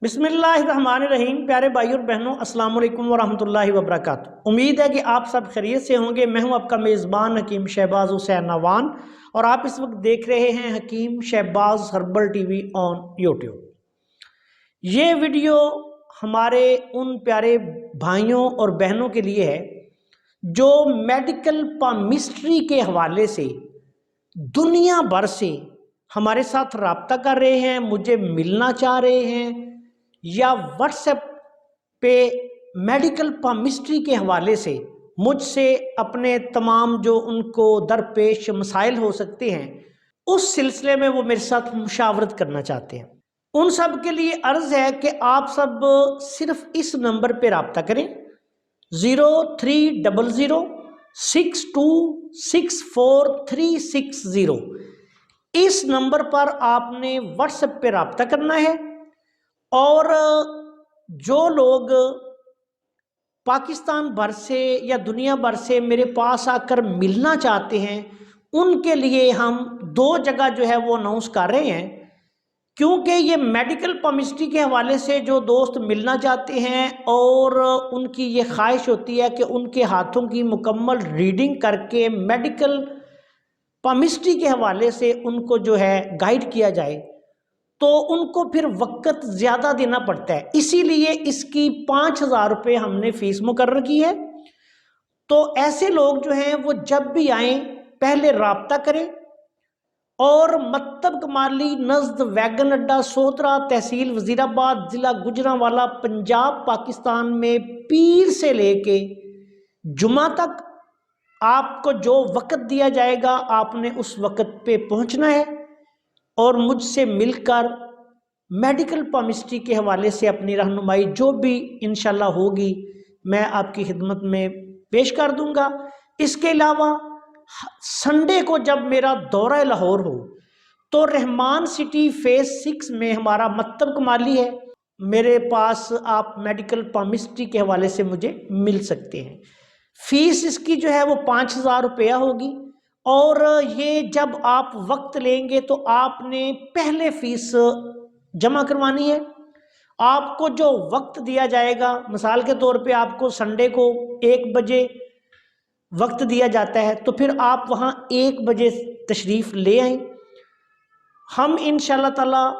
बिस्मिल्लाहिर्रहमानिर्रहीम। प्यारे भाई और बहनों, अस्सलाम वालेकुम वरहमतुल्लाहि वबरकातुहू। उम्मीद है कि आप सब खैरियत से होंगे। मैं हूं आपका मेज़बान हकीम शहबाज हुसैन नवान और आप इस वक्त देख रहे हैं Hakeem Shahbaz herbal TV on YouTube. ये वीडियो हमारे उन प्यारे भाइयों और बहनों के लिए है जो मेडिकल पामिस्ट्री के हवाले से दुनिया भर से हमारे साथ रब्ता कर रहे हैं, मुझे मिलना चाह रहे हैं या व्हाट्सएप पे मेडिकल पामिस्ट्री के हवाले से मुझसे अपने तमाम जो उनको दरपेश मसाइल हो सकते हैं उस सिलसिले में वो मेरे साथ मुशावरत करना चाहते हैं। उन सब के लिए अर्ज़ है कि आप सब सिर्फ इस नंबर पे रब्ता करें 030062643660। इस नंबर पर आपने व्हाट्सएप पे रब्ता करना है और जो लोग पाकिस्तान भर से या दुनिया भर से मेरे पास आकर मिलना चाहते हैं उनके लिए हम दो जगह जो है वो अनाउंस कर रहे हैं, क्योंकि ये मेडिकल पामिस्ट्री के हवाले से जो दोस्त मिलना चाहते हैं और उनकी ये ख्वाहिश होती है कि उनके हाथों की मुकम्मल रीडिंग करके मेडिकल पामिस्ट्री के हवाले से उनको जो है गाइड किया जाए, तो उनको फिर वक्त ज़्यादा देना पड़ता है। इसीलिए इसकी 5,000 रुपये हमने फ़ीस मुकर्रर की है। तो ऐसे लोग जो हैं वो जब भी आएँ पहले रब्ता करें और मकतब कमाली नज़द वैगन अड्डा सोतरा तहसील वज़ीराबाद ज़िला गुजरांवाला पंजाब पाकिस्तान में पीर से लेके जुमा तक आपको जो वक्त दिया जाएगा आपने उस वक्त पे पहुंचना है और मुझसे मिलकर मेडिकल पामिस्ट्री के हवाले से अपनी रहनुमाई जो भी इंशाल्लाह होगी मैं आपकी खिदमत में पेश कर दूंगा। इसके अलावा संडे को जब मेरा दौरा लाहौर हो तो रहमान सिटी फेज़ 6 में हमारा मकतब कमाली है, मेरे पास आप मेडिकल पामिस्ट्री के हवाले से मुझे मिल सकते हैं। फ़ीस इसकी जो है वो 5,000 रुपया होगी और ये जब आप वक्त लेंगे तो आपने पहले फ़ीस जमा करवानी है। आपको जो वक्त दिया जाएगा, मिसाल के तौर पे आपको संडे को 1 बजे वक्त दिया जाता है, तो फिर आप वहाँ 1 बजे तशरीफ़ ले आएँ। हम इंशाअल्लाह ताला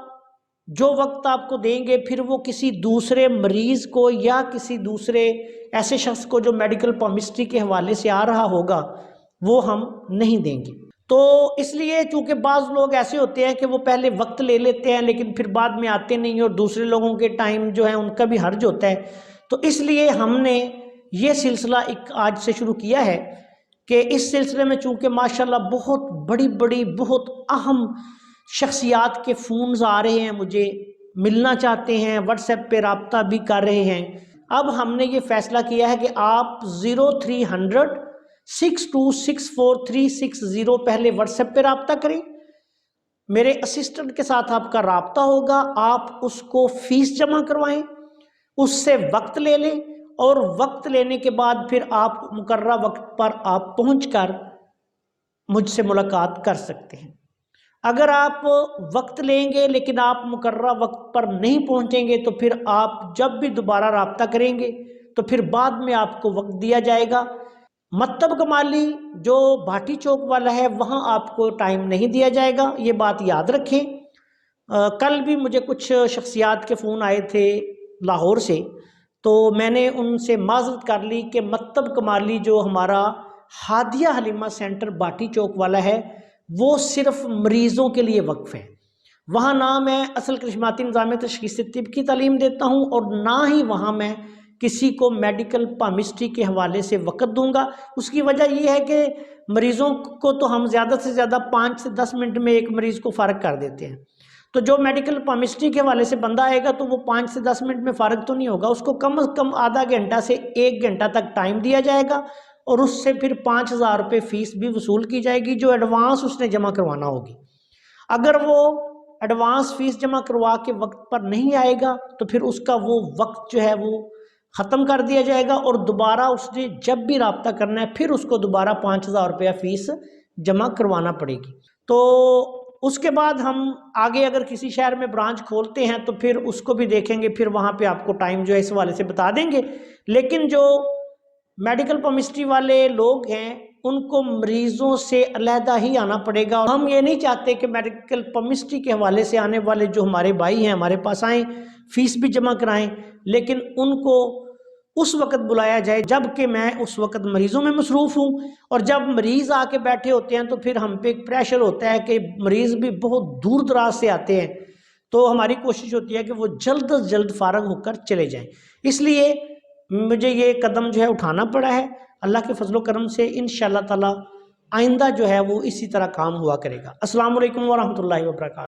जो वक्त आपको देंगे फिर वो किसी दूसरे मरीज़ को या किसी दूसरे ऐसे शख्स को जो मेडिकल पामिस्ट्री के हवाले से आ रहा होगा वो हम नहीं देंगे। तो इसलिए चूँकि बाज़ लोग ऐसे होते हैं कि वो पहले वक्त ले लेते हैं लेकिन फिर बाद में आते नहीं और दूसरे लोगों के टाइम जो है उनका भी हर्ज होता है, तो इसलिए हमने ये सिलसिला एक आज से शुरू किया है कि इस सिलसिले में चूँकि माशाल्लाह बहुत बड़ी बड़ी बहुत अहम शख्सियात के फ़ोन्स आ रहे हैं, मुझे मिलना चाहते हैं, व्हाट्सएप पे रब्ता भी कर रहे हैं। अब हमने ये फ़ैसला किया है कि आप 030062643660 पहले व्हाट्सएप पे रब्ता करें, मेरे असिस्टेंट के साथ आपका रब्ता होगा, आप उसको फ़ीस जमा करवाएं, उससे वक्त ले लें और वक्त लेने के बाद फिर आप मुकर्ररा वक्त पर आप पहुंचकर मुझसे मुलाकात कर सकते हैं। अगर आप वक्त लेंगे लेकिन आप मुकर्ररा वक्त पर नहीं पहुंचेंगे तो फिर आप जब भी दोबारा रब्ता करेंगे तो फिर बाद में आपको वक्त दिया जाएगा। मकतब कमाली जो भाटी चौक वाला है वहाँ आपको टाइम नहीं दिया जाएगा, ये बात याद रखें। कल भी मुझे कुछ शख्सियात के फ़ोन आए थे लाहौर से, तो मैंने उनसे माज़रत कर ली कि मकतब कमाली जो हमारा हादिया हलीमा सेंटर भाटी चौक वाला है वो सिर्फ मरीज़ों के लिए वक्फ है। वहाँ ना मैं असल करिश्माती निज़ाम तशख़ीस तिब की तालीम देता हूँ और ना ही वहाँ मैं किसी को मेडिकल पामिस्ट्री के हवाले से वक़्त दूंगा। उसकी वजह यह है कि मरीज़ों को तो हम ज़्यादा से ज़्यादा 5 से 10 मिनट में एक मरीज़ को फ़ारग कर देते हैं, तो जो मेडिकल पामिस्ट्री के हवाले से बंदा आएगा तो वो 5 से 10 मिनट में फ़ारग तो नहीं होगा, उसको कम से कम आधा घंटा से 1 घंटा तक टाइम दिया जाएगा और उससे फिर 5,000 रुपये फ़ीस भी वसूल की जाएगी जो एडवांस उसने जमा करवाना होगी। अगर वो एडवांस फ़ीस जमा करवा के वक्त पर नहीं आएगा तो फिर उसका वो वक्त जो है वो ख़त्म कर दिया जाएगा और दोबारा उसने जब भी रब्ता करना है फिर उसको दोबारा 5,000 रुपया फ़ीस जमा करवाना पड़ेगी। तो اس کے بعد ہم آگے اگر کسی شہر میں برانچ کھولتے ہیں تو پھر اس کو بھی دیکھیں گے، پھر وہاں پہ آپ کو ٹائم جو ہے اس حوالے سے بتا دیں گے۔ لیکن جو میڈیکل پامسٹری والے لوگ ہیں ان کو مریضوں سے علیحدہ ہی آنا پڑے گا، اور ہم یہ نہیں چاہتے کہ میڈیکل پامسٹری کے حوالے سے آنے والے جو ہمارے بھائی ہیں ہمارے پاس آئیں، فیس بھی جمع کرائیں، لیکن ان کو اس وقت بلایا جائے جب کہ میں اس وقت مریضوں میں مصروف ہوں، اور جب مریض آ کے بیٹھے ہوتے ہیں تو پھر ہم پہ ایک پریشر ہوتا ہے کہ مریض بھی بہت دور دراز سے آتے ہیں، تو ہماری کوشش ہوتی ہے کہ وہ جلد از جلد فارغ ہو کر چلے جائیں۔ اس لیے مجھے یہ قدم جو ہے اٹھانا پڑا ہے، اللہ کے فضل و کرم سے انشاءاللہ تعالی آئندہ جو ہے وہ اسی طرح کام ہوا کرے گا۔ السلام علیکم ورحمۃ اللہ وبرکاتہ۔